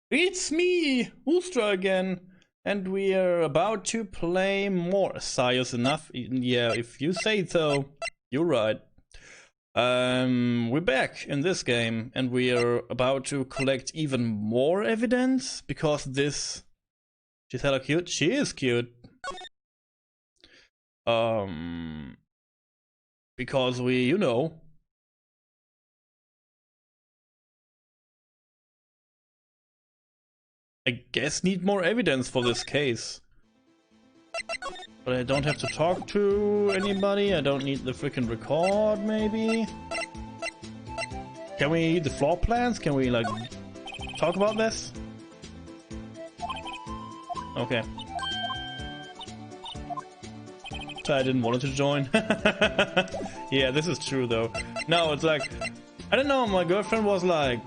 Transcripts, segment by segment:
It's me, Ustra again, and we are about to play more. Serious enough? Yeah, if you say so, you're right. We're back in this game, and we are about to collect even more evidence because this. She's hella cute. She is cute. Because we, I guess need more evidence for this case. But I don't have to talk to anybody. I don't need the freaking record, maybe. Can we the floor plans? Can we, like, talk about this? Okay. So I didn't want to join. Yeah, this is true, though. No, it's like, I don't know, my girlfriend was like,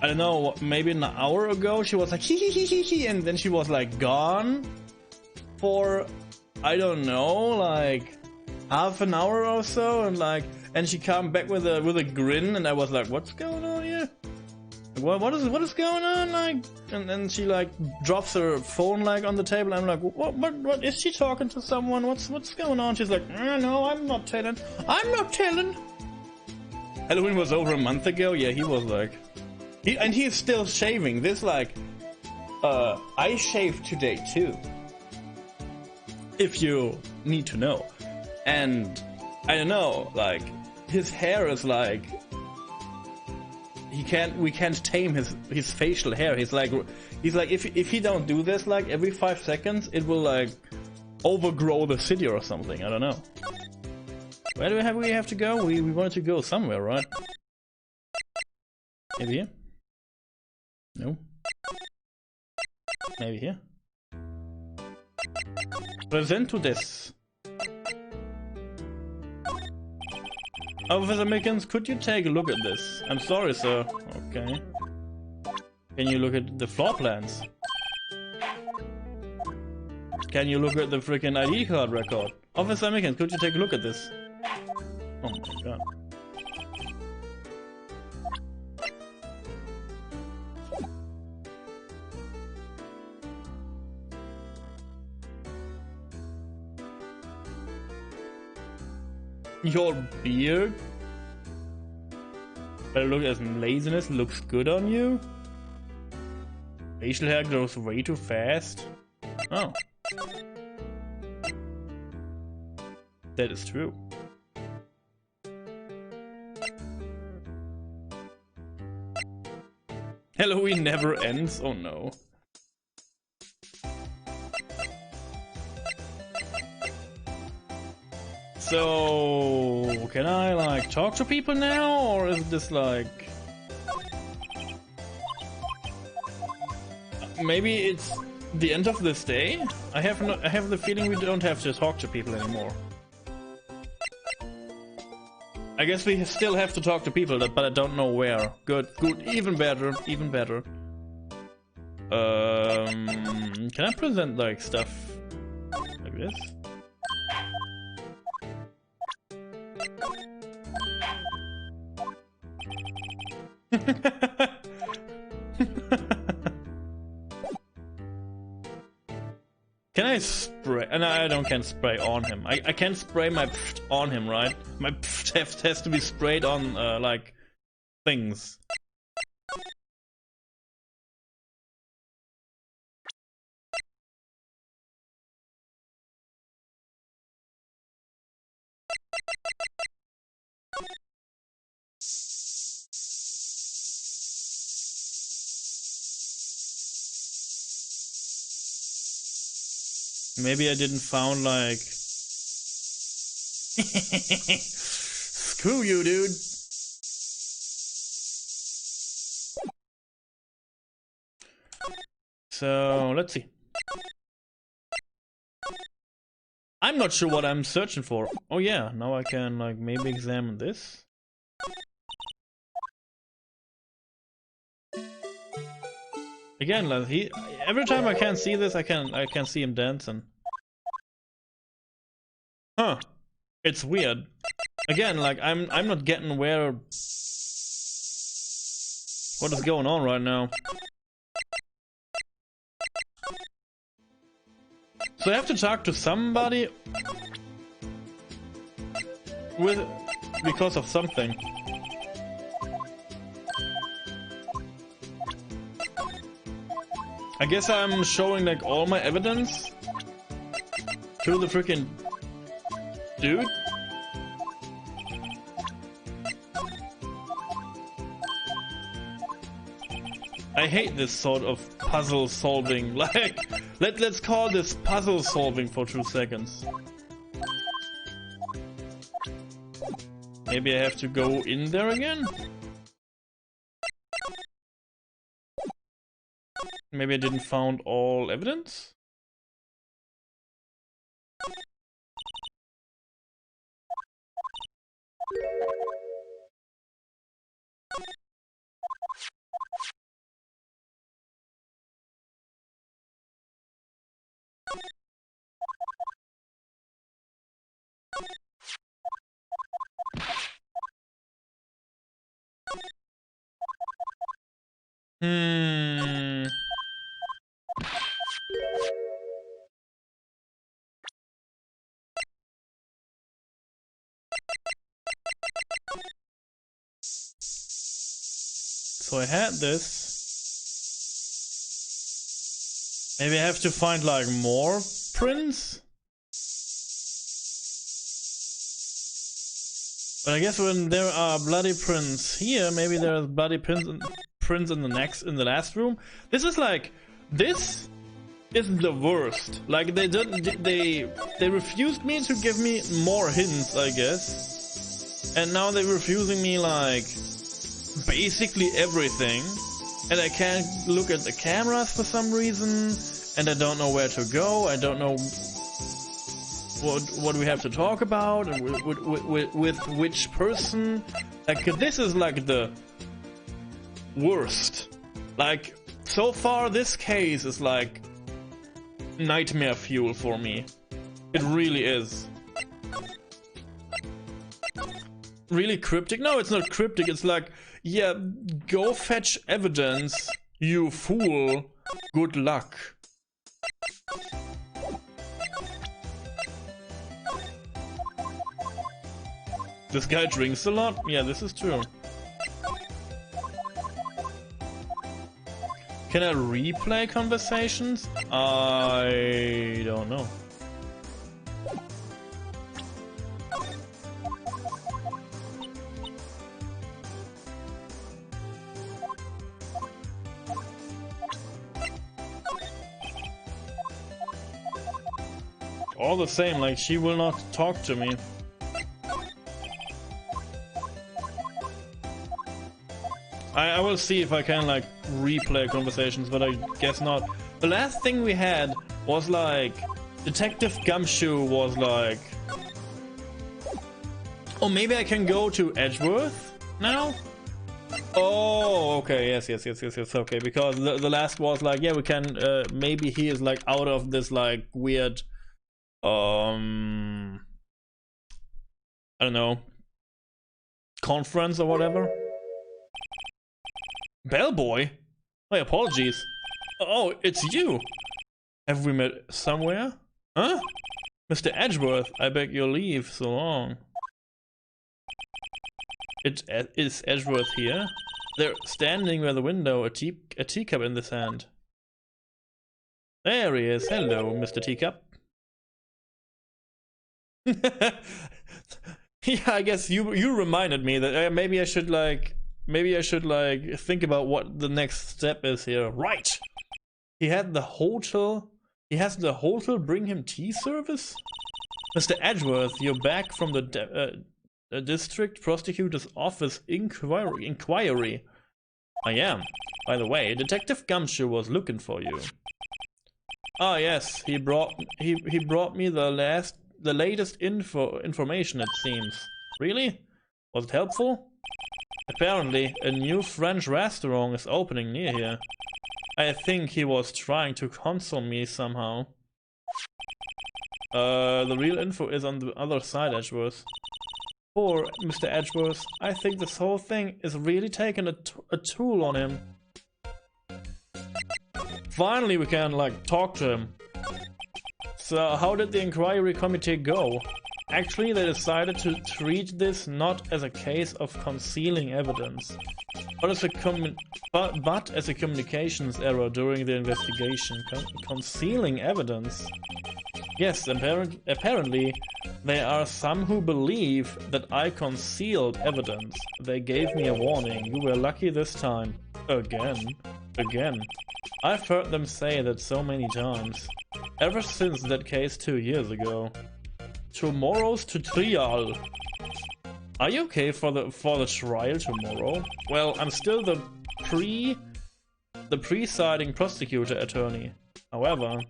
I don't know, maybe an hour ago, she was like, hee, and then she was like gone for, I don't know, like half an hour or so, and she came back with a grin, and I was like, what's going on here? What is going on? Like, and then she like drops her phone like on the table. I'm like, what is she talking to someone? What's going on? She's like, no, I'm not telling. Halloween was over a month ago. Yeah, he was like, he's still shaving. This like, I shaved today too. If you need to know, and I don't know, like his hair is like. We can't tame his facial hair. He's like if he don't do this like every 5 seconds, it will like overgrow the city or something. I don't know. Where do we have to go? We wanted to go somewhere, right? Maybe here? No. Maybe here? Present to this. Officer Mickens, could you take a look at this? I'm sorry, sir. Okay. Can you look at the floor plans? Can you look at the freaking ID card record? Officer Mickens, could you take a look at this? Oh my god. Your beard? Better look as laziness looks good on you? Facial hair grows way too fast? Oh. That is true. Halloween never ends? Oh no. So, can I like talk to people now, or is this like... Maybe it's the end of this day? I have the feeling we don't have to talk to people anymore. I guess we still have to talk to people, but I don't know where. Good, even better. Can I present like stuff like this? Can I spray? And I can't spray on him. I can't spray my pft on him, right? My pft has to be sprayed on like things. Maybe I didn't found like... Screw you, dude! So, let's see. I'm not sure what I'm searching for. Oh yeah, now I can like maybe examine this. Again, like every time I can't see this, I can see him dancing. Huh. It's weird. Again, like I'm not getting what is going on right now. So I have to talk to somebody because of something. I guess I'm showing like all my evidence to the freaking dude. I hate this sort of puzzle solving. Like, let's call this puzzle solving for 2 seconds. Maybe I have to go in there again? Maybe I didn't found all evidence? So I had this. Maybe I have to find like more prints? But I guess when there are bloody prints here, maybe there's bloody prints in the last room. This is the worst. Like they refused me to give me more hints, I guess. And now they're refusing me like basically everything. And I can't look at the cameras for some reason, and I don't know where to go. I don't know what we have to talk about, and with which person. Like, this is like the worst. Like, so far this case is like nightmare fuel for me. It really is. Really cryptic? No, it's not cryptic. It's like, yeah, go fetch evidence, you fool. Good luck. This guy drinks a lot? Yeah, this is true. Can I replay conversations? I don't know. All the same, like, she will not talk to me. I will see if I can, like, replay conversations, but I guess not. The last thing we had was, like, Detective Gumshoe was, like... Oh, maybe I can go to Edgeworth now? Oh, okay, yes, okay, because the last was, like, yeah, we can, maybe he is, like, out of this, like, weird... I don't know, conference or whatever. Bellboy? My apologies. Oh, it's you. Have we met somewhere? Huh? Mr. Edgeworth, I beg your leave so long. Is Edgeworth here? They're standing by the window, a teacup in this hand. There he is. Hello, Mr. Teacup. Yeah, I guess you reminded me that maybe I should like think about what the next step is here. Right. He has the hotel bring him tea service? Mr. Edgeworth, you're back from the district prosecutor's office inquiry. I am. By the way, Detective Gumshoe was looking for you. Ah, yes, he brought me the latest information, it seems. Really? Was it helpful? Apparently, a new French restaurant is opening near here. I think he was trying to console me somehow. The real info is on the other side, Edgeworth. Poor Mr. Edgeworth. I think this whole thing is really taking a toll on him. Finally, we can, like, talk to him. So how did the inquiry committee go? Actually, they decided to treat this not as a case of concealing evidence, but as a communications error during the investigation. Concealing evidence? Yes, apparently there are some who believe that I concealed evidence. They gave me a warning. You were lucky this time. Again. I've heard them say that so many times. Ever since that case 2 years ago. Tomorrow's tutorial. Are you okay for the trial tomorrow? Well, I'm still the presiding prosecutor attorney. However,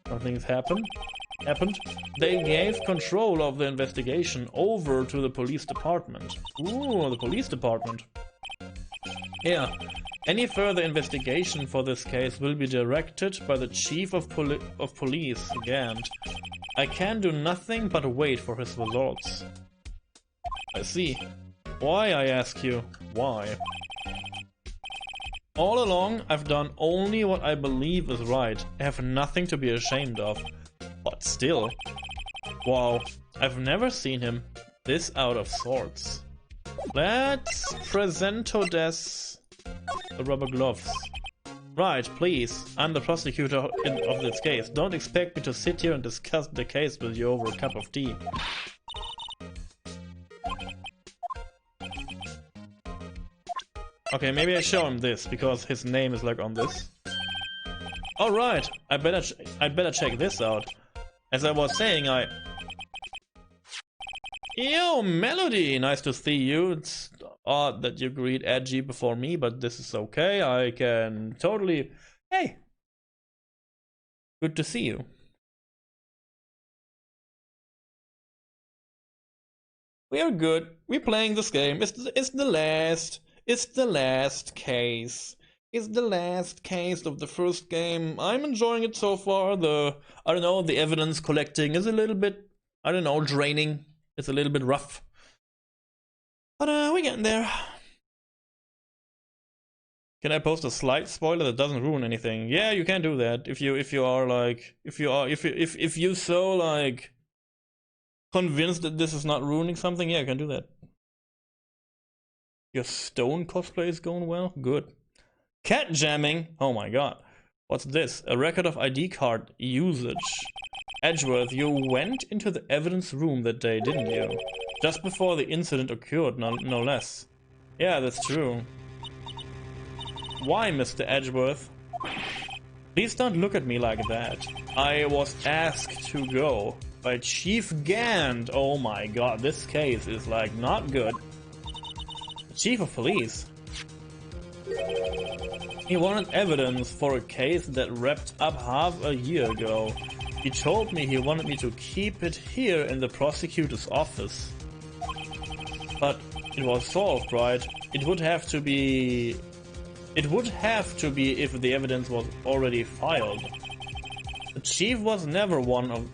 nothing's happened. They gave control of the investigation over to the police department. Ooh, the police department. Yeah. Any further investigation for this case will be directed by the chief of police, Gant. I can do nothing but wait for his results. I see. Why, I ask you? Why? All along, I've done only what I believe is right. I have nothing to be ashamed of. But still. Wow, I've never seen him this out of sorts. Let's presento des the rubber gloves. Right, please. I'm the prosecutor of this case. Don't expect me to sit here and discuss the case with you over a cup of tea. Okay, maybe I show him this because his name is like on this. All right, I better check this out. As I was saying, Yo, Melody! Nice to see you. It's odd that you agreed edgy before me, but this is okay. I can totally... Hey! Good to see you. We are good. We're playing this game. It's the last case. It's the last case of the first game. I'm enjoying it so far. I don't know, the evidence collecting is a little bit, I don't know, draining. It's a little bit rough. But we're getting there. Can I post a slight spoiler that doesn't ruin anything? Yeah, you can do that. If you so like convinced that this is not ruining something, yeah, you can do that. Your stone cosplay is going well? Good. Cat jamming? Oh my god. What's this? A record of ID card usage. Edgeworth, you went into the evidence room that day, didn't you? Just before the incident occurred, no less. Yeah, that's true. Why, Mr. Edgeworth? Please don't look at me like that. I was asked to go by Chief Gant. Oh my god, this case is like not good. Chief of Police? He wanted evidence for a case that wrapped up half a year ago. He told me he wanted me to keep it here in the prosecutor's office. But it was solved, right? It would have to be if the evidence was already filed. The chief is never one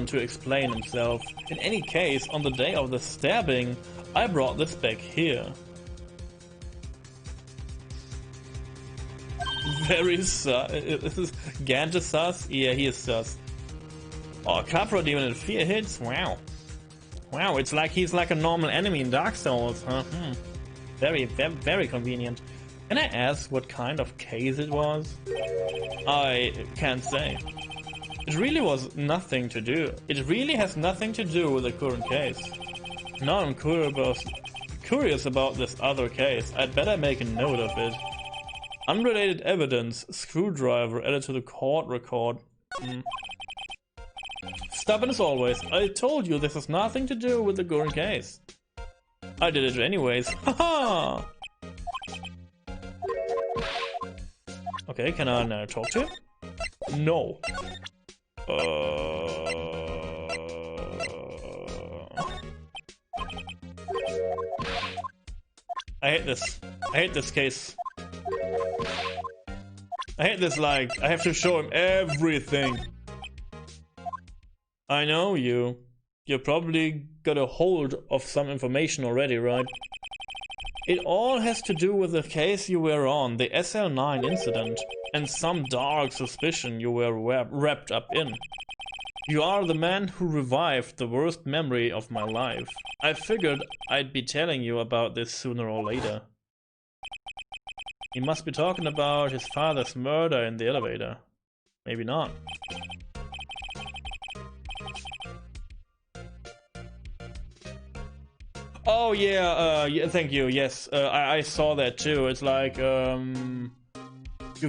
to explain himself. In any case, on the day of the stabbing, I brought this back here. Very sus. Is Gant is sus? Yeah, he is sus. Oh, Capra Demon in 4 hits? Wow. Wow, it's like he's like a normal enemy in Dark Souls, huh? Very convenient. Can I ask what kind of case it was? I can't say. It really was nothing to do. It really has nothing to do with the current case. Now I'm curious about this other case. I'd better make a note of it. Unrelated evidence, screwdriver added to the court record. Stubborn as always. I told you this has nothing to do with the current case. I did it anyways. Haha! Okay, can I now talk to him? No. I hate this. I hate this case. I hate this, like, I have to show him everything. I know you. You probably got a hold of some information already, right? It all has to do with the case you were on, the SL9 incident, and some dark suspicion you were wrapped up in. You are the man who revived the worst memory of my life. I figured I'd be telling you about this sooner or later. He must be talking about his father's murder in the elevator. Maybe not. Oh yeah, yeah, thank you, yes, I saw that too. It's like, you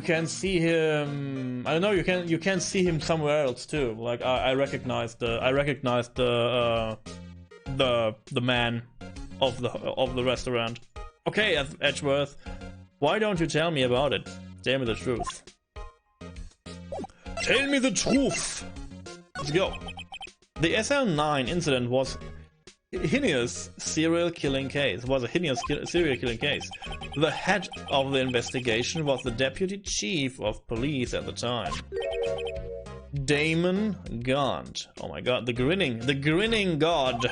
can see him, I don't know, you can see him somewhere else too. Like, I recognized the man of the restaurant. Okay, Edgeworth, why don't you tell me about it? Tell me the truth. Tell me the truth! Let's go. The SL9 incident was a heinous serial killing case. The head of the investigation was the deputy chief of police at the time, Damon God. Oh my god, the grinning god.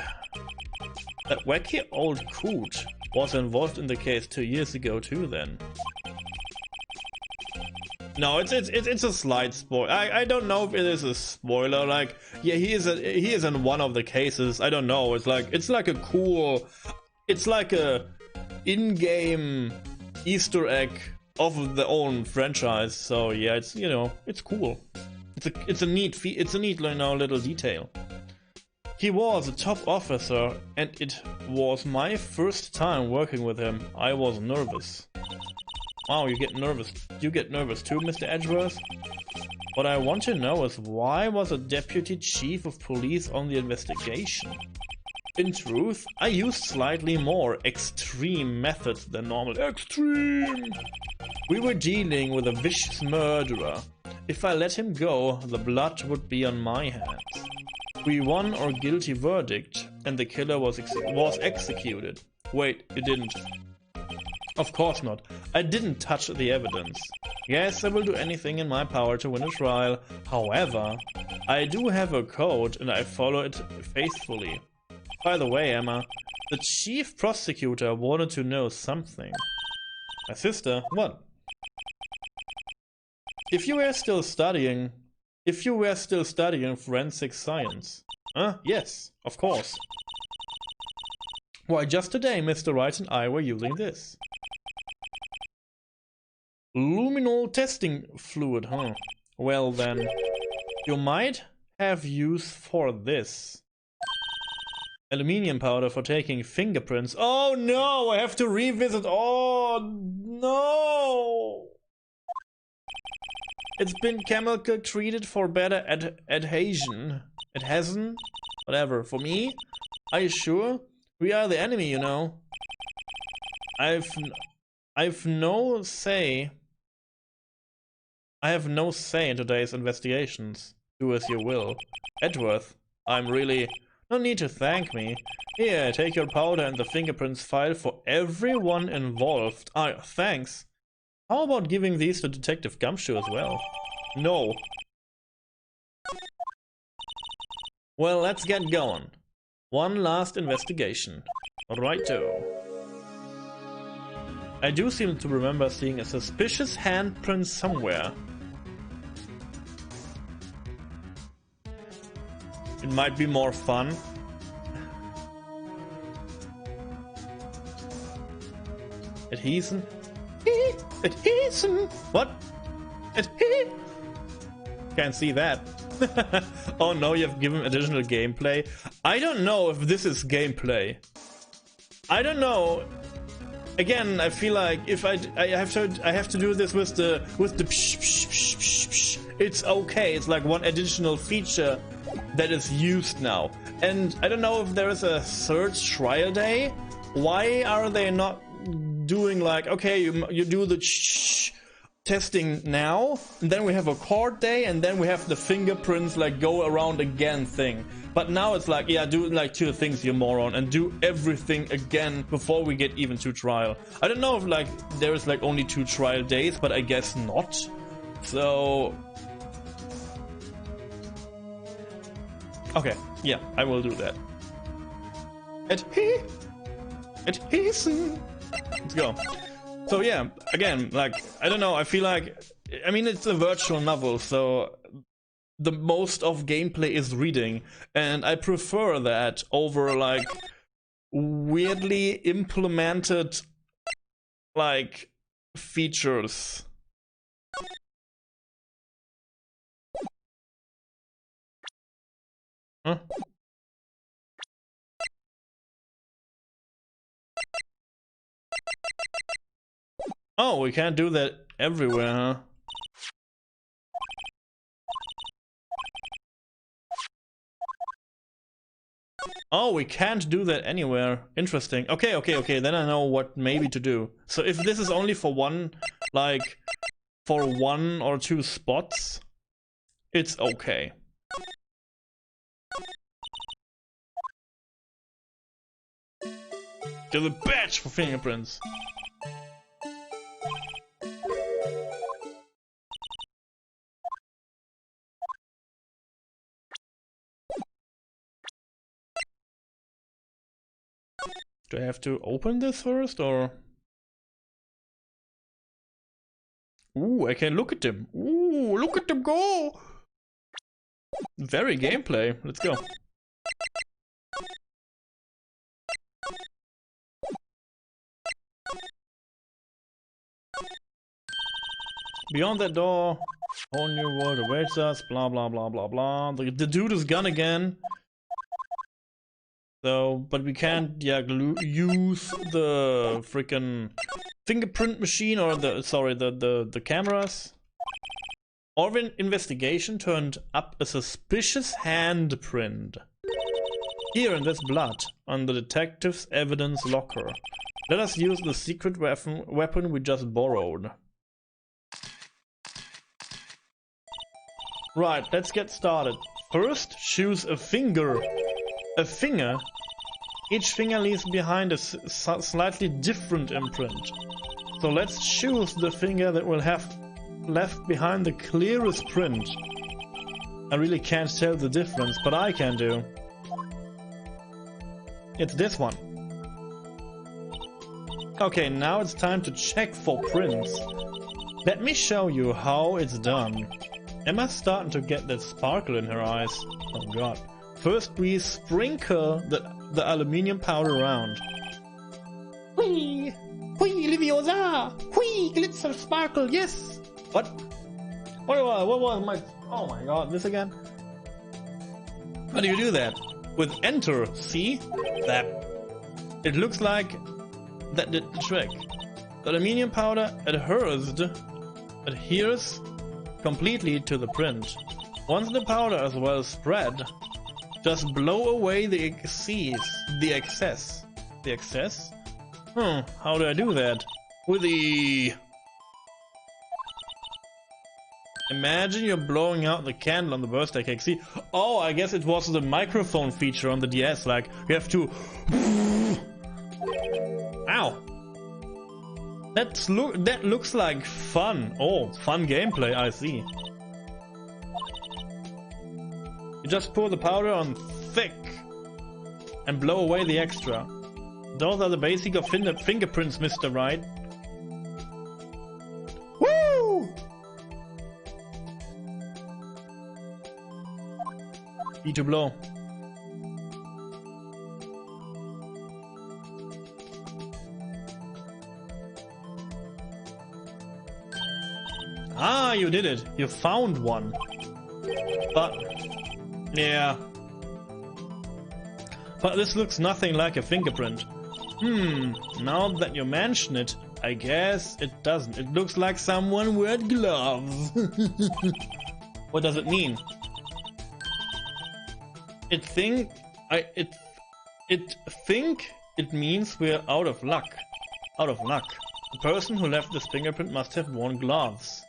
That wacky old coot was involved in the case 2 years ago too then. No, it's a slight spoiler. I don't know if it is a spoiler. Like, yeah, he is in one of the cases. I don't know. It's like a in-game Easter egg of the own franchise. So yeah, it's, you know, it's cool. It's a neat little detail. He was a top officer, and it was my first time working with him. I was nervous. Oh, you get nervous. You get nervous too, Mr. Edgeworth? What I want to know is, why was a deputy chief of police on the investigation? In truth, I used slightly more extreme methods than normal. Extreme! We were dealing with a vicious murderer. If I let him go, the blood would be on my hands. We won our guilty verdict, and the killer was executed. Wait, you didn't. Of course not. I didn't touch the evidence. Yes, I will do anything in my power to win a trial. However, I do have a code and I follow it faithfully. By the way, Emma, the chief prosecutor wanted to know something. My sister? What? If you were still studying forensic science. Yes, of course. Why, just today Mr. Wright and I were using this. Luminol testing fluid, huh? Well then, you might have use for this. Aluminium powder for taking fingerprints. Oh no, I have to revisit. Oh no! It's been chemical treated for better adhesion. Adhesion? Whatever. For me? Are you sure? We are the enemy, you know. I've no say. I have no say in today's investigations. Do as you will. Edgeworth, I'm really... No need to thank me. Here, take your powder and the fingerprints file for everyone involved. Thanks. How about giving these to Detective Gumshoe as well? No. Well, let's get going. One last investigation. Righto. I do seem to remember seeing a suspicious handprint somewhere. It might be more fun. Adhesion? Adhesion! What? Can't see that. Oh no, you've given additional gameplay. I don't know if this is gameplay. I don't know. Again, I feel like if I have to do this with the psh, psh, psh, psh, psh. It's okay. It's like one additional feature that is used now. And I don't know if there is a third trial day. Why are they not doing like, okay, you do the testing now, and then we have a court day, and then we have the fingerprints like go around again thing. But now it's like, yeah, do like two things, you moron, and do everything again before we get even to trial. I don't know if like there is like only 2 trial days, but I guess not. So okay, yeah, I will do that. Adhesion. Let's go. So yeah, again, like, I don't know, I feel like, I mean, it's a virtual novel, so the most of gameplay is reading, and I prefer that over like weirdly implemented like features. Huh? Oh, we can't do that everywhere, huh? Oh, we can't do that anywhere. Interesting. Okay, okay, okay, then I know what maybe to do. So if this is only for one, like, for 1 or 2 spots, it's okay. There's a badge for fingerprints. Do I have to open this first, or? Ooh, I can look at them. Ooh, look at them go! Very gameplay. Let's go. Beyond that door, whole new world awaits us, blah blah blah blah blah. The dude is gone again. So, but we can't, yeah, use the freaking fingerprint machine or the cameras. Orvin investigation turned up a suspicious handprint. Here in this blood, on the detective's evidence locker. Let us use the secret weapon we just borrowed. Right, let's get started. First, choose a finger. A finger? Each finger leaves behind a slightly different imprint. So let's choose the finger that will have left behind the clearest print. I really can't tell the difference, but I can do. It's this one. Okay, now it's time to check for prints. Let me show you how it's done. Emma's starting to get that sparkle in her eyes. Oh god. First we sprinkle the aluminium powder around. Whee! Whee, Liviosa! Whee, glitzer sparkle, yes! What? What was my... Oh my god, this again? How do you do that? With enter, see? That. It looks like that did the trick. The aluminium powder adheres completely to the print. Once the powder is well spread, just blow away the excess. The excess? How do I do that? With the... Imagine you're blowing out the candle on the birthday cake. See? Oh, I guess it was the microphone feature on the DS. Like, you have to... Ow! That looks like fun. Oh, fun gameplay, I see. You just pour the powder on thick and blow away the extra. Those are the basic of fingerprints, Mr. Wright. Woo! E to blow. Ah, you did it. You found one. But... yeah. But this looks nothing like a fingerprint. Now that you mention it, I guess it doesn't. It looks like someone wear gloves. What does it mean? It means we're out of luck. Out of luck. The person who left this fingerprint must have worn gloves.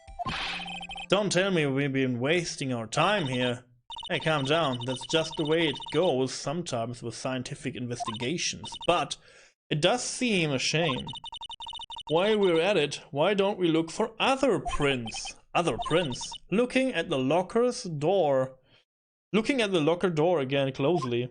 Don't tell me we've been wasting our time here. Hey, calm down. That's just the way it goes sometimes with scientific investigations. But it does seem a shame. While we're at it, why don't we look for other prints? Other prints? Looking at the locker's door. Looking at the locker door again closely.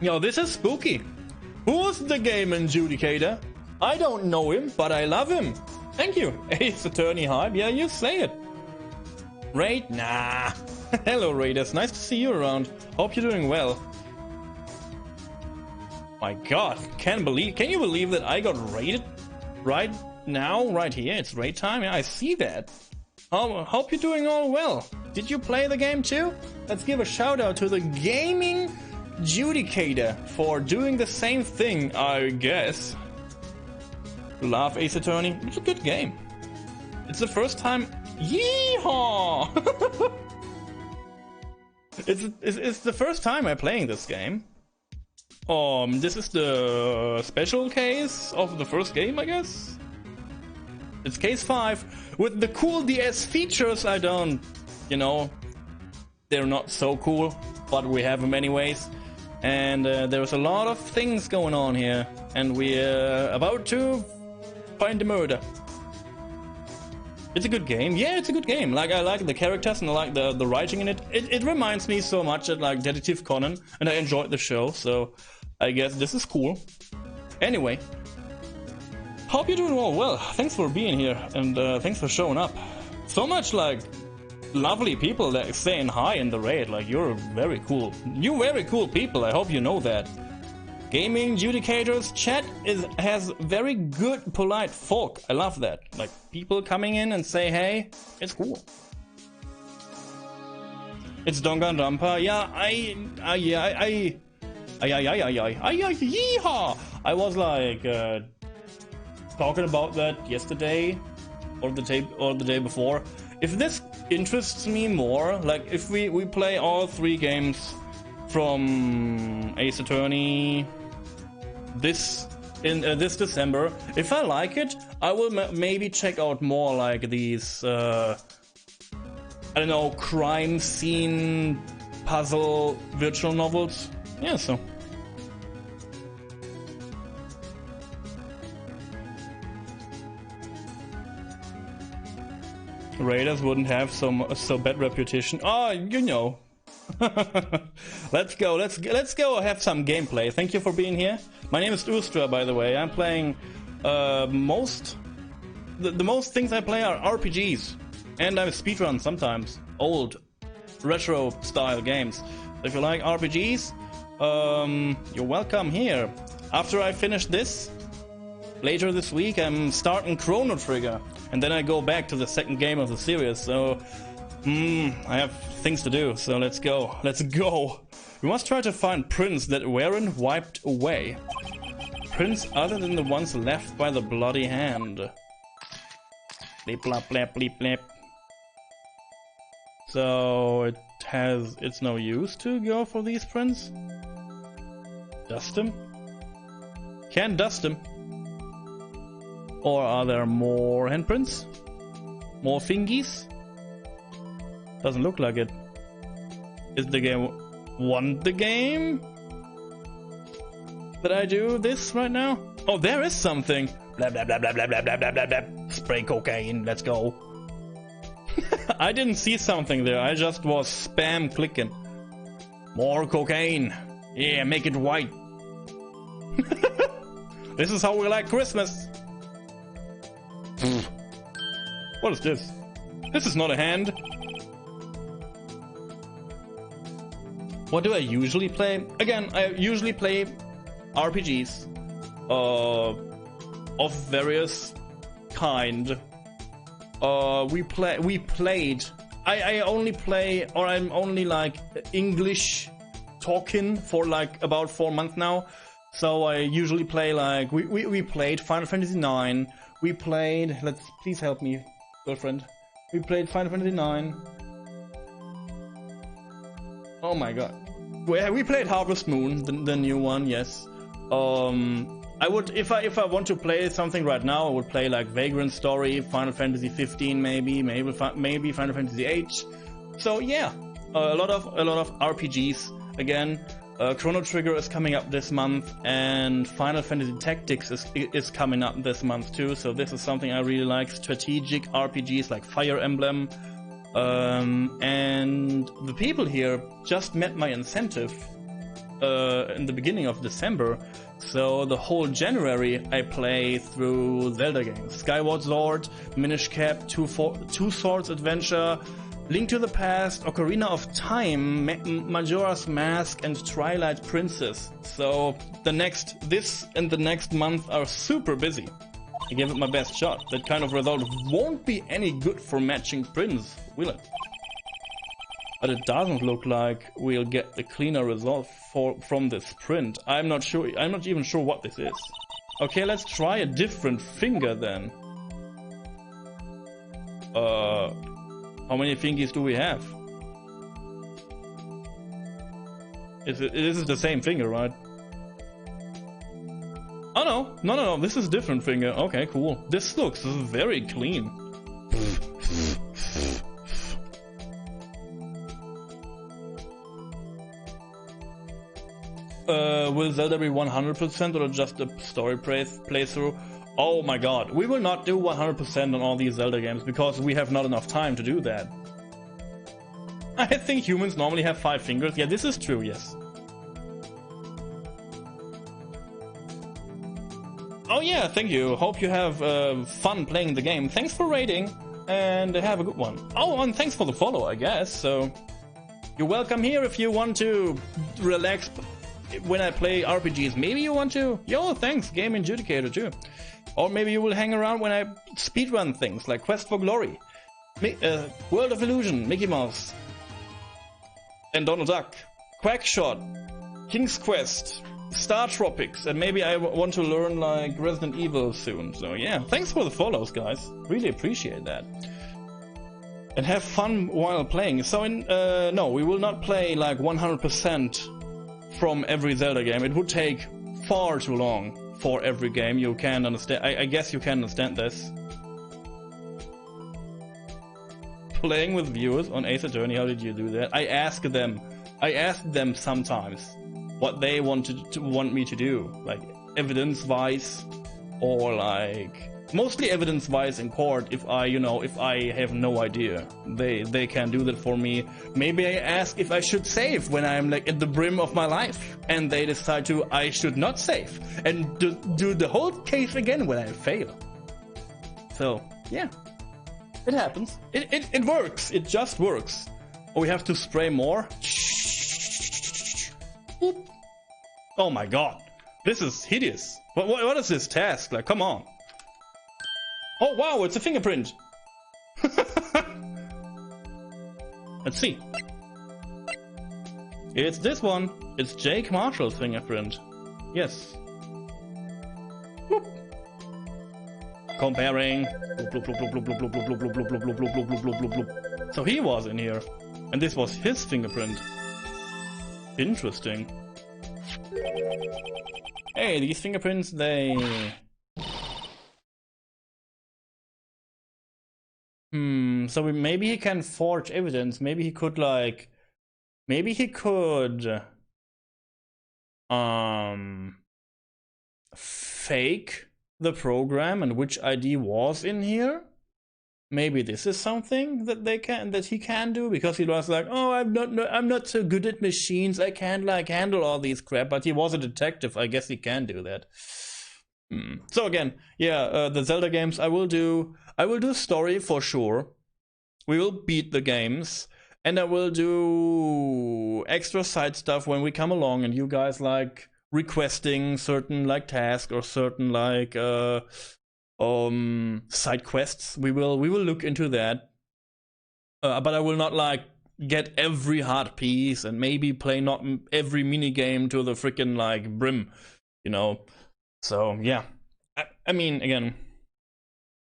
Yo, this is spooky. Who's the game adjudicator? I don't know him, but I love him. Thank you. Ace Attorney hype. Yeah, you say it. Wright? Nah. Hello, Raiders. Nice to see you around. Hope you're doing well. My god. Can you believe that I got raided right now, right here? It's raid time. Yeah, I see that. Hope you're doing all well. Did you play the game too? Let's give a shout out to the gaming adjudicator for doing the same thing, I guess. Love Ace Attorney. It's a good game. It's the first time. Yeehaw! it's the first time I'm playing this game. This is the special case of the first game, I guess. It's case 5 with the cool DS features. I don't, they're not so cool, but we have them anyways. And there's a lot of things going on here, and we're about to find the murder. It's a good game. Yeah, it's a good game. Like, I like the characters and I like the writing in it. It reminds me so much of like Detective Conan, and I enjoyed the show, so I guess this is cool. Anyway, hope you're doing all well. Thanks for being here, and thanks for showing up. So much like lovely people that saying hi in the raid. Like, you're very cool. You very cool people. I hope you know that. Gaming adjudicators chat has very good polite folk. I love that. Like, people coming in and say hey. It's cool. It's Danganronpa. Yeah, yeehaw! I was like talking about that yesterday or the day before. If this interests me more, like if we play all 3 games from Ace Attorney this December, if I like it, I will maybe check out more like these I don't know, crime scene puzzle virtual novels. Yeah, so Raiders wouldn't have so bad reputation. Oh, Let's go have some gameplay. Thank you for being here. My name is Ustra, by the way. I'm playing the most things I play are RPGs, and I speedrun sometimes old retro style games. If you like RPGs, you're welcome here. After I finish this later this week, I'm starting Chrono Trigger, and then I go back to the second game of the series. So I have things to do, so let's go. We must try to find prints that weren't wiped away. Prints other than the ones left by the bloody hand. Bleep blap blap bleep blap. So it's no use to go for these prints? Dust them? Can't dust them. Or are there more handprints? More fingies? Doesn't look like it. Is the game want the game that I do this right now? Oh, there is something. Blah blah blah blah blah blah blah blah blah blah. Spray cocaine. Let's go. I didn't see something there. I just was spam clicking. More cocaine. Yeah, make it white. This is how we like Christmas. What is this? This is not a hand. What do I usually play? Again, I usually play RPGs of various kind. We played. I only play, or I'm only like English talking for like about 4 months now. So I usually play like we played Final Fantasy IX. We played. Please help me, girlfriend. We played Final Fantasy IX. Oh my god. We played Harvest Moon, the new one, yes. I would, if I want to play something right now, I would play like Vagrant Story, Final Fantasy 15, maybe Final Fantasy 8. So yeah, a lot of RPGs again. Chrono Trigger is coming up this month, and Final Fantasy Tactics is coming up this month too. So this is something I really like. Strategic RPGs like Fire Emblem. And the people here just met my incentive in the beginning of December. So the whole January I play through Zelda games. Skyward Sword, Minish Cap, Two Swords Adventure, Link to the Past, Ocarina of Time, Majora's Mask, and Twilight Princess. So this and the next month are super busy. I gave it my best shot. That kind of result won't be any good for matching prints, will it? But it doesn't look like we'll get the cleaner result from this print. I'm not sure. I'm not even sure what this is. Okay, let's try a different finger then. How many fingers do we have? This is the same finger, right? Oh no, this is a different finger. Okay, cool. This looks very clean. Will Zelda be 100% or just a story playthrough? Oh my god, we will not do 100% on all these Zelda games because we have not enough time to do that. I think humans normally have 5 fingers. Yeah, this is true, yes. Oh yeah, thank you. Hope you have fun playing the game. Thanks for rating and have a good one. Oh, and thanks for the follow, I guess. So you're welcome here if you want to relax when I play RPGs. Maybe you want to. Yo, thanks, Game Adjudicator too. Or maybe you will hang around when I speedrun things like Quest for Glory, World of Illusion, Mickey Mouse, and Donald Duck, Quackshot, King's Quest, Star Tropics, and maybe I want to learn like Resident Evil soon. So yeah, thanks for the follows, guys. Really appreciate that. And have fun while playing. So no, we will not play like 100% from every Zelda game. It would take far too long for every game. You can understand. I guess you can understand this. Playing with viewers on Ace Attorney, how did you do that? I asked them sometimes what they want me to do, like evidence-wise, or like mostly evidence-wise in court. If I have no idea, they can do that for me. Maybe I ask if I should save when I'm like at the brim of my life, and they decide I should not save and do the whole case again when I fail. So yeah, it happens. It works. It just works. Oh, we have to spray more. Oh my god, this is hideous. What is this task? Like, come on. Oh wow, it's a fingerprint. Let's see. It's this one. It's Jake Marshall's fingerprint. Yes. Bloop. Comparing. So he was in here, and this was his fingerprint. Interesting. Hey, these fingerprints, they... so maybe he can forge evidence. Maybe he could like... Maybe he could... fake the program and which ID was in here? Maybe this is something that he can do, because he was like, oh, I'm not so good at machines, I can't like handle all these crap, but he was a detective. I guess he can do that. So again, yeah, the Zelda games I will do story for sure. We will beat the games, and I will do extra side stuff when we come along and you guys like requesting certain like tasks or certain like side quests. We will look into that, but I will not like get every hard piece and maybe play not every mini game to the freaking like brim, you know. So yeah, I mean, again,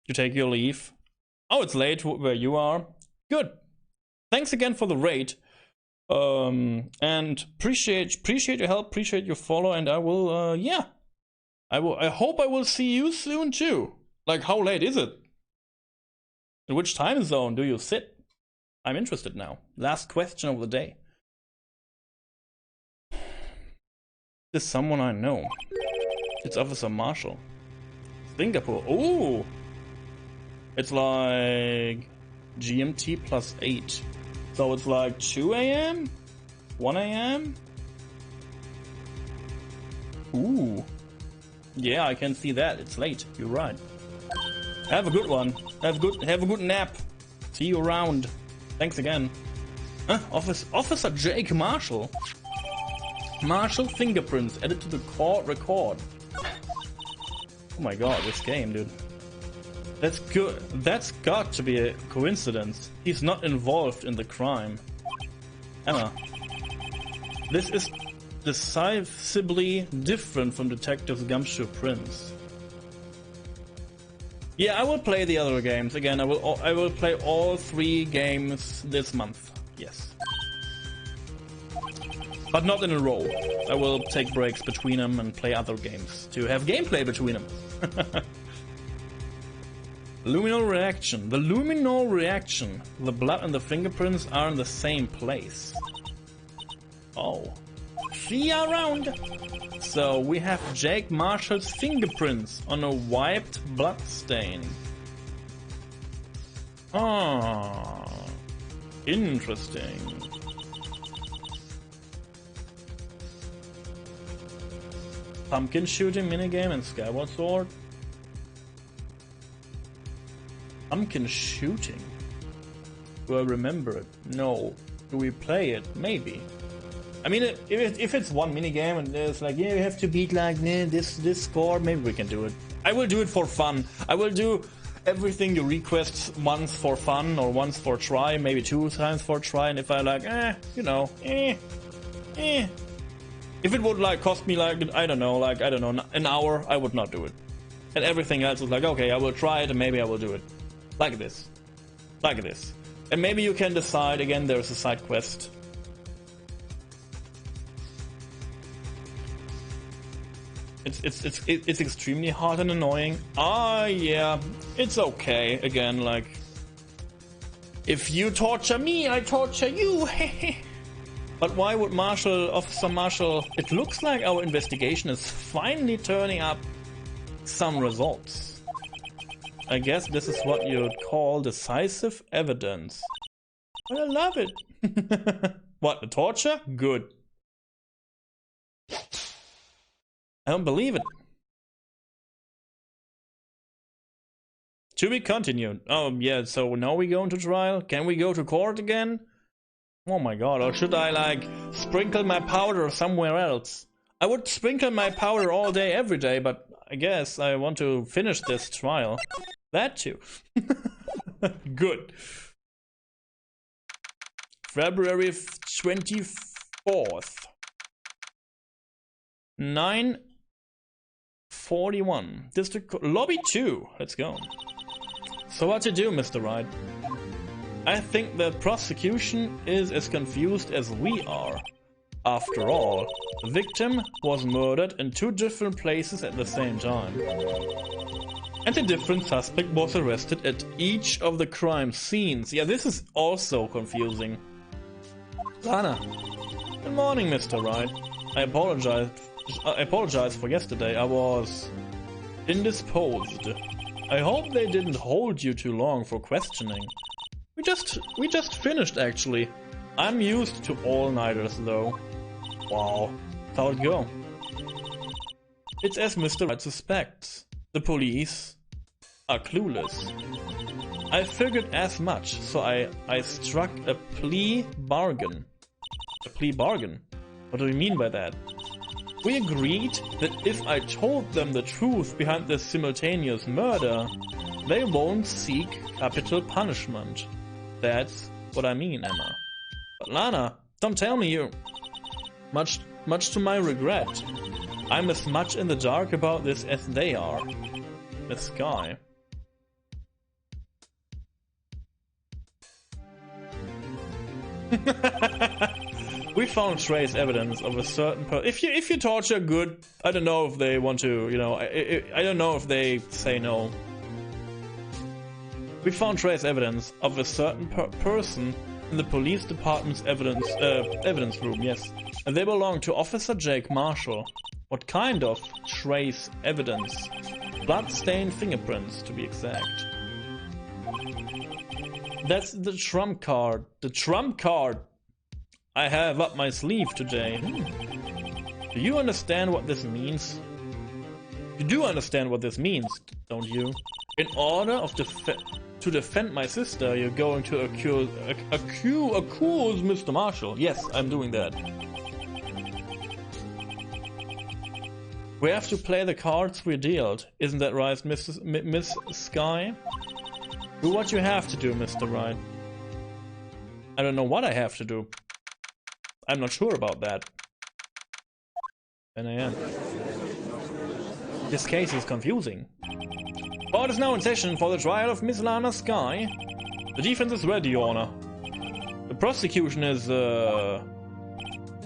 you take your leave. Oh, it's late where you are. Good. Thanks again for the raid, and appreciate your help, appreciate your follow, and I will yeah, I hope I will see you soon too. Like, how late is it? In which time zone do you sit? I'm interested now. Last question of the day. This is someone I know. It's Officer Marshall. Singapore. Ooh! It's like GMT +8. So it's like 2 AM? 1 AM? Ooh. Yeah, I can see that. It's late. You're right. Have a good one. Have a good nap. See you around. Thanks again. Officer Jake Marshall. Marshall fingerprints added to the court record. Oh my god, this game, dude. That's good. That's got to be a coincidence. He's not involved in the crime. Emma. This is decisively different from Detective Gumshoe Prince. Yeah, I will play the other games again. I will play all 3 games this month. Yes, but not in a row. I will take breaks between them and play other games to have gameplay between them. Luminol reaction. The luminol reaction. The blood and the fingerprints are in the same place. Oh. See you around! So we have Jake Marshall's fingerprints on a wiped blood stain. Ah, interesting. Pumpkin shooting minigame and Skyward Sword. Pumpkin shooting? Do I remember it? No. Do we play it? Maybe. I mean, if it's one minigame and it's like, yeah, you have to beat like this score, maybe we can do it. I will do it for fun. I will do everything you request once for fun or once for try, maybe 2 times for try. And if I like, if it would like cost me like, I don't know, an hour, I would not do it. And everything else is like, okay, I will try it and maybe I will do it. Like this. Like this. And maybe you can decide, again, there's a side quest. It's extremely hard and annoying. Ah, yeah, it's okay. Again, like, if you torture me, I torture you. But why would Officer Marshall? It looks like our investigation is finally turning up some results. I guess this is what you'd call decisive evidence. But I love it. What, the torture? Good. I don't believe it. To be continued. Oh, yeah, so now we go into trial? Can we go to court again? Oh my god, or should I, like, sprinkle my powder somewhere else? I would sprinkle my powder all day, every day, but I guess I want to finish this trial. That too. Good. February 24th. 9:41. District Lobby 2. Let's go. So what to do, Mr. Wright? I think the prosecution is as confused as we are. After all, the victim was murdered in 2 different places at the same time. And a different suspect was arrested at each of the crime scenes. Yeah, this is also confusing. Lana. Good morning, Mr. Wright. I apologize for yesterday. I was indisposed. I hope they didn't hold you too long for questioning. We just finished, actually. I'm used to all-nighters, though. Wow. How'd it go? It's as Mr. Wright suspects. The police are clueless. I figured as much, so I struck a plea bargain. A plea bargain? What do you mean by that? We agreed that if I told them the truth behind this simultaneous murder, they won't seek capital punishment. That's what I mean, Emma. But Lana, don't tell me you... Much to my regret, I'm as much in the dark about this as they are. This guy. We found trace evidence of a certain if you torture, good. I don't know if they want to, you know, I don't know if they say no. We found trace evidence of a certain person in the police department's evidence room, yes. And they belong to Officer Jake Marshall. What kind of trace evidence? Blood-stained fingerprints, to be exact. That's the trump card. The trump card I have up my sleeve today. Do you understand what this means? You do understand what this means, don't you? In order to defend my sister, you're going to accuse Mr. Marshall. Yes, I'm doing that. We have to play the cards we dealt. Isn't that right, Miss Sky? Do what you have to do, Mr. Wright. I don't know what I have to do. I'm not sure about that. 10 AM. This case is confusing. Court is now in session for the trial of Miss Lana Sky. The defense is ready, Your Honor. The prosecution is,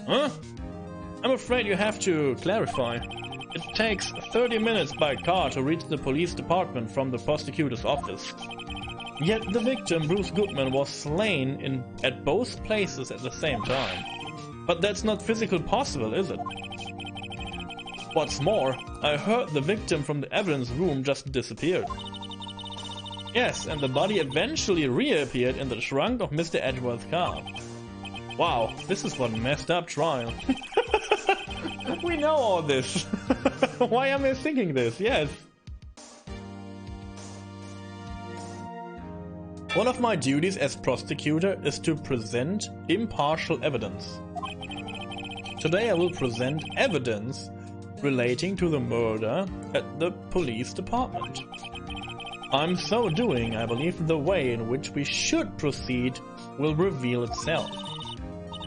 Huh? I'm afraid you have to clarify. It takes 30 minutes by car to reach the police department from the prosecutor's office. Yet the victim, Bruce Goodman, was slain at both places at the same time. But that's not physically possible, is it? What's more, I heard the victim from the evidence room just disappeared. Yes, and the body eventually reappeared in the trunk of Mr. Edgeworth's car. Wow, this is one messed up trial. We know all this. Why am I thinking this? Yes. One of my duties as prosecutor is to present impartial evidence. Today I will present evidence relating to the murder at the police department. I'm so doing, I believe the way in which we should proceed will reveal itself.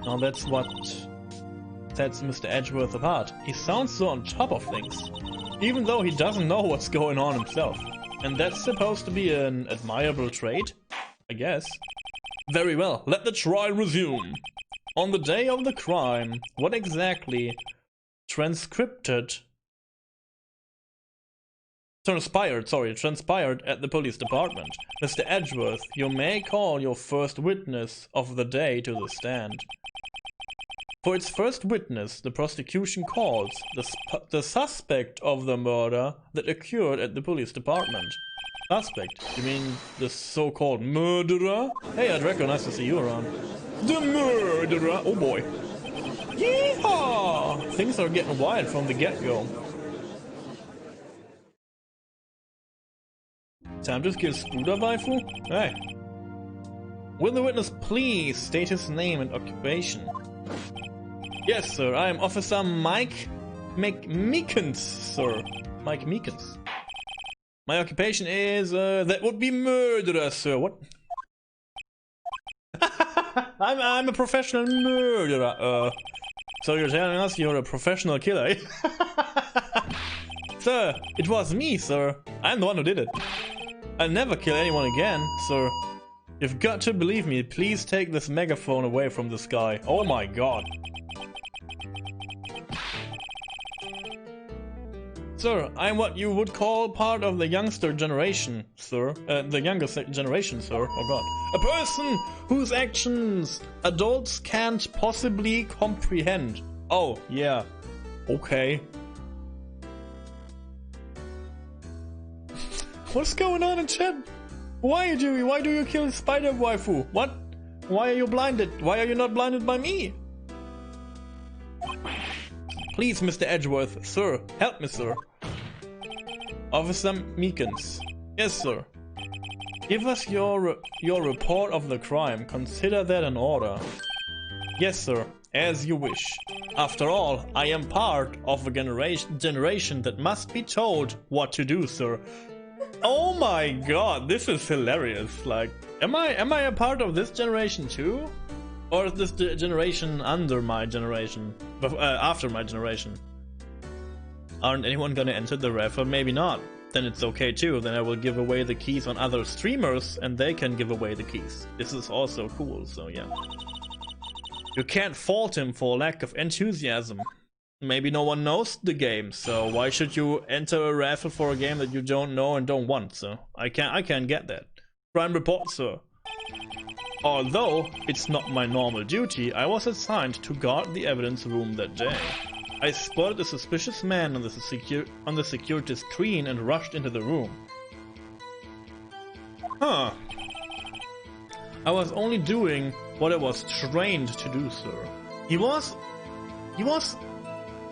Now that's what sets Mr. Edgeworth apart. He sounds so on top of things, even though he doesn't know what's going on himself. And that's supposed to be an admirable trait, I guess. Very well, let the trial resume. On the day of the crime, what exactly transpired at the police department. Mr. Edgeworth, you may call your first witness of the day to the stand. For its first witness, the prosecution calls the suspect of the murder that occurred at the police department. Suspect? You mean the so-called murderer? Hey, Draco, nice to see you around. The murderer! Oh boy. Yeehaw! Things are getting wild from the get-go. Time to kill Spooder, waifu? Hey. Will the witness please state his name and occupation? Yes, sir. I am Officer Mike Meekins, sir. Mike Meekins. My occupation is, that would be murderer, sir. What? I'm a professional murderer. So you're telling us you're a professional killer? Sir, it was me, sir. I'm the one who did it. I'll never kill anyone again, sir. You've got to believe me. Please take this megaphone away from this guy. Oh my god. Sir, I'm what you would call part of the youngster generation, sir. The younger generation, sir. Oh god. A person whose actions adults can't possibly comprehend. Oh, yeah. Okay. What's going on in chat? Why do you kill Spider Waifu? What? Why are you blinded? Why are you not blinded by me? Please, Mr. Edgeworth, sir, help me, sir. Officer Meekins. Yes, sir. Give us your report of the crime. Consider that an order. Yes, sir. As you wish. After all, I am part of a generation that must be told what to do, sir. Oh my god, this is hilarious. Like, am I a part of this generation too? Or is this the generation under my generation? After my generation? Aren't anyone gonna enter the raffle? Maybe not. Then it's okay too. Then I will give away the keys on other streamers and they can give away the keys. This is also cool, so yeah. You can't fault him for lack of enthusiasm. Maybe no one knows the game, so why should you enter a raffle for a game that you don't know and don't want? So I can't get that. Crime report, sir. Although it's not my normal duty, I was assigned to guard the evidence room that day. I spotted a suspicious man on the security screen and rushed into the room. Huh. I was only doing what I was trained to do, sir. He was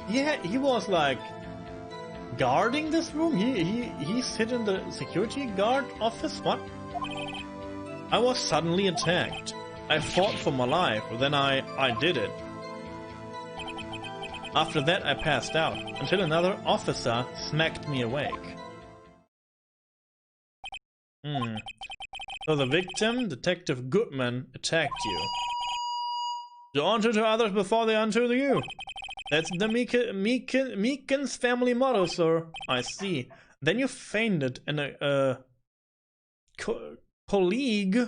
he was like guarding this room. He sit in the security guard office. What? I was suddenly attacked. I fought for my life. Then I did it. After that, I passed out until another officer smacked me awake. So the victim, Detective Goodman, attacked you. Do unto to others before they unto you. That's the Meekins family motto, sir. I see. Then you fainted, and a colleague,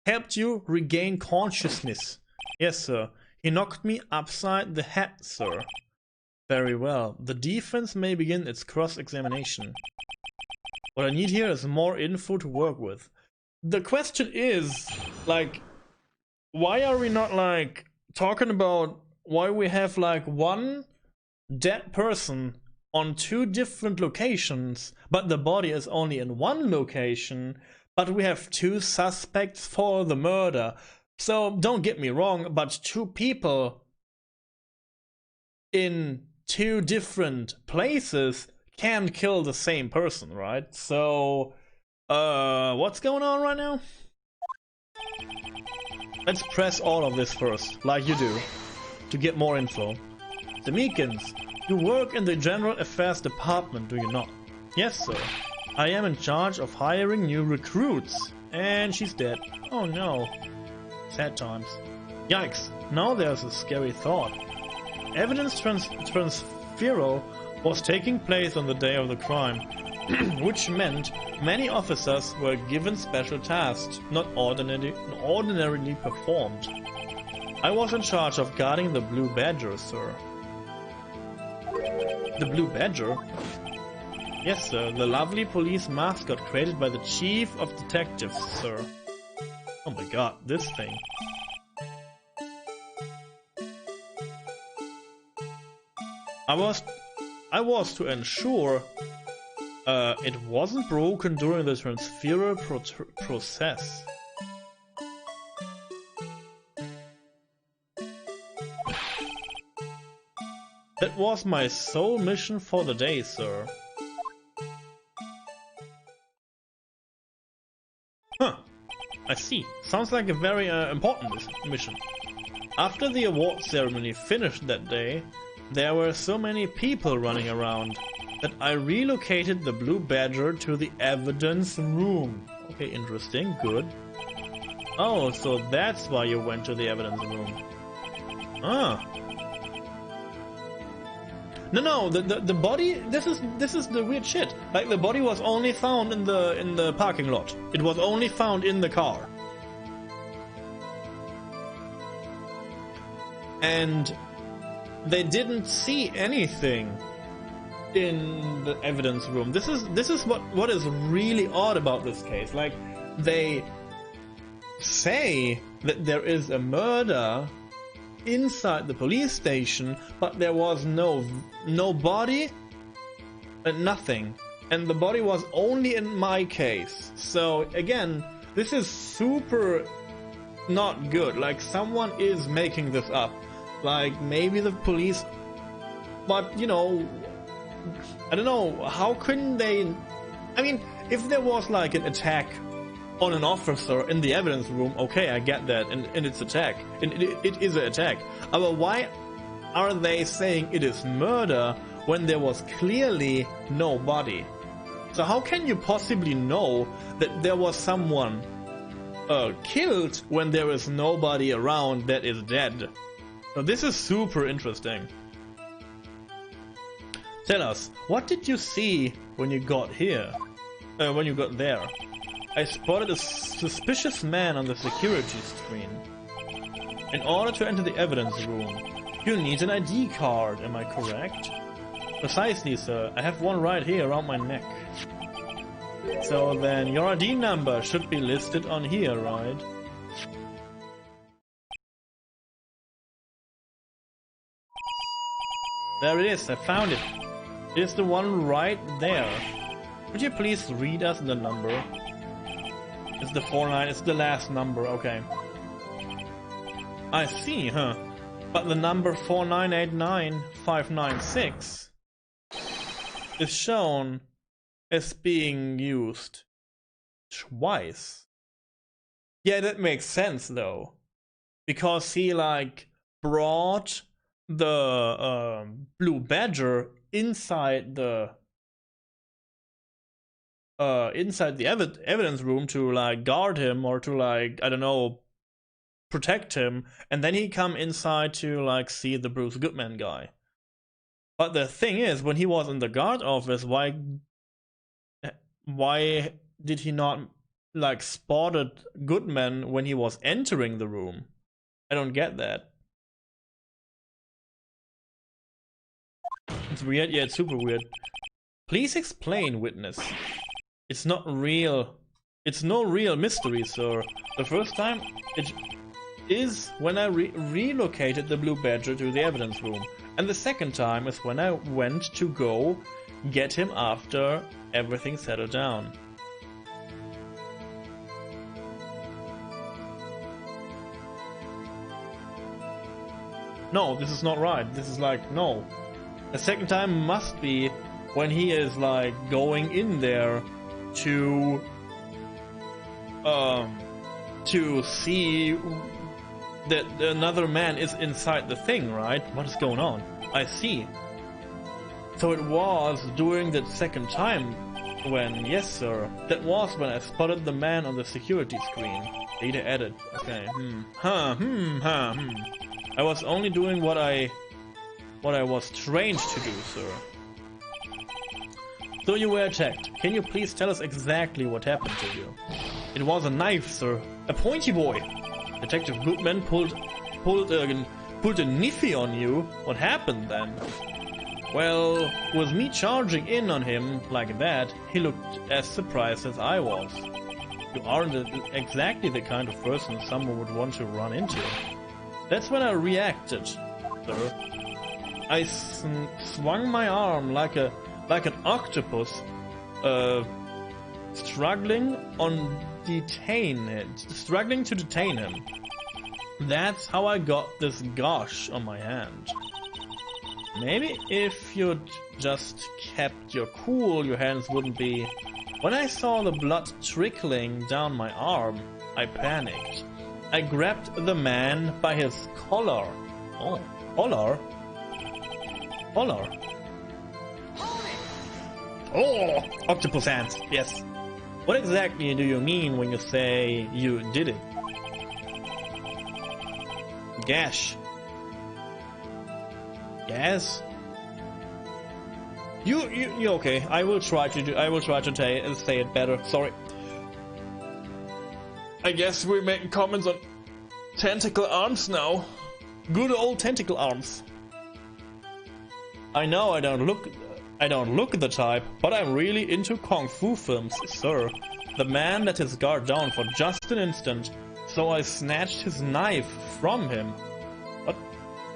helped you regain consciousness. Yes, sir. He knocked me upside the head, sir. Very well. The defense may begin its cross-examination. What I need here is more info to work with. The question is, like, why are we not, like, talking about why we have, like, one dead person on 2 different locations, but the body is only in 1 location, but we have 2 suspects for the murder. So, don't get me wrong, but 2 people in 2 different places can kill the same person, right? So, what's going on right now? Let's press all of this first, like you do, to get more info. The Meekins, you work in the General Affairs Department, do you not? Yes, sir. I am in charge of hiring new recruits. And she's dead. Oh no. Sad times. Yikes. Now there's a scary thought. Evidence transferal was taking place on the day of the crime, which meant many officers were given special tasks, not ordinarily performed. I was in charge of guarding the Blue Badger, sir. The Blue Badger? Yes, sir, the lovely police mascot created by the Chief of Detectives, sir. Oh my god, this thing. I was to ensure it wasn't broken during the transferal process. That was my sole mission for the day, sir. Huh. I see. Sounds like a very important mission. After the award ceremony finished that day, there were so many people running around that I relocated the Blue Badger to the evidence room. Okay, interesting. Good. Oh, so that's why you went to the evidence room. Ah. No, the body. This is the weird shit. Like, the body was only found in the parking lot. It was only found in the car. And they didn't see anything in the evidence room. This is what is really odd about this case. Like, they say that there is a murder inside the police station, but there was no body and nothing, and the body was only in my case. So again, this is super not good. Like, someone is making this up. Like, maybe the police, but you know, I don't know, how couldn't they? I mean, if there was like an attack on an officer in the evidence room, okay, I get that, and it's attack, and it is an attack. But why are they saying it is murder when there was clearly no body? So how can you possibly know that there was someone killed when there is nobody around that is dead? So this is super interesting. Tell us, what did you see when you got here? When you got there? I spotted a suspicious man on the security screen. In order to enter the evidence room, you need an ID card, am I correct? Precisely, sir. I have one right here around my neck. So then, your ID number should be listed on here, right? There it is, I found it. It is the one right there. Could you please read us the number? It's the 49, it's the last number, okay. I see, huh? But the number 4989596 is shown as being used twice. Yeah, that makes sense though, because he like brought the blue badger inside the evidence room to like guard him, or to like, I don't know, protect him, and then he come inside to like see the Bruce Goodman guy. But the thing is, when he was in the guard office, why did he not like spotted Goodman when he was entering the room? I don't get that. It's weird. Yeah, it's super weird. Please explain, witness. It's not real. It's no real mystery, sir. The first time it is when I relocated the blue badger to the evidence room, and the second time is when I went to go get him after everything settled down. No, this is not right. This is like, no. The second time must be when he is like going in there to see that another man is inside the thing, right? What is going on? I see. So it was during that second time when, yes sir, that was when I spotted the man on the security screen. Data edit. Okay. I was only doing what I was trained to do, sir. So you were attacked. Can you please tell us exactly what happened to you? It was a knife, sir. A pointy boy. Detective Goodman pulled a niffy on you. What happened then? Well, with me charging in on him like that, he looked as surprised as I was. You aren't exactly the kind of person someone would want to run into. That's when I reacted, sir. I swung my arm like an octopus, struggling to detain him. That's how I got this gash on my hand. Maybe if you'd just kept your cool, your hands wouldn't be... When I saw the blood trickling down my arm, I panicked. I grabbed the man by his collar. Oh, collar? Collar? Oh, octopus hands, yes. What exactly do you mean when you say you did it? Gash. Gas? You okay? I will try to say it better. Sorry. I guess we're making comments on tentacle arms now. Good old tentacle arms. I know I don't look the type, but I'm really into kung fu films, sir. The man let his guard down for just an instant, so I snatched his knife from him.